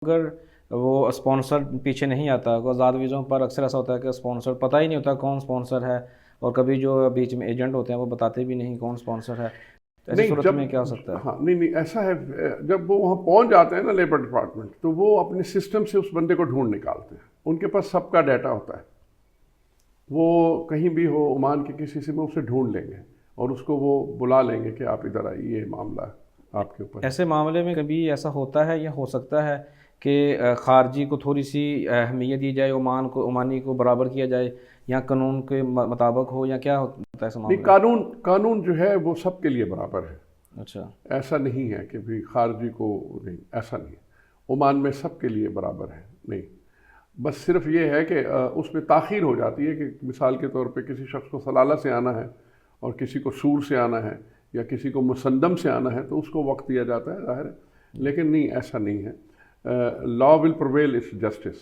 अगर वो स्पॉन्सर पीछे नहीं आता, आज़ाद वीज़ों पर अक्सर ऐसा होता है कि स्पॉन्सर पता ही नहीं होता कौन स्पॉन्सर है, और कभी जो बीच में एजेंट होते हैं वो बताते भी नहीं कौन स्पॉन्सर है। तो ऐसी नहीं, सूरत में क्या हो सकता है? हाँ, नहीं नहीं, ऐसा है, जब वो वहाँ पहुँच जाते हैं ना लेबर डिपार्टमेंट, तो वो अपने सिस्टम से उस बंदे को ढूंढ निकालते हैं। उनके पास सबका डाटा होता है, वो कहीं भी हो ओमान के किसी से में उसे ढूंढ लेंगे और उसको वो बुला लेंगे कि आप इधर आइए, ये मामला आपके ऊपर है। ऐसे मामले में कभी ऐसा होता है या हो सकता है कि खारजी को थोड़ी सी अहमियत दी जाए, ओमान को, ओमानी को बराबर किया जाए, या कानून के मुताबिक हो, या क्या होता है ऐसा नहीं, मामला? कानून कानून जो है वो सबके लिए बराबर है। अच्छा। ऐसा नहीं है कि भाई खारजी को नहीं, ऐसा नहीं है। ओमान में सबके लिए बराबर है, नहीं। बस सिर्फ ये है कि उसमें ताख़ीर हो जाती है कि मिसाल के तौर पे किसी शख्स को सलाला से आना है और किसी को सूर से आना है या किसी को मुसंदम से आना है, तो उसको वक्त दिया जाता है, ज़ाहिर है। लेकिन नहीं, ऐसा नहीं है। Law will prevail if justice.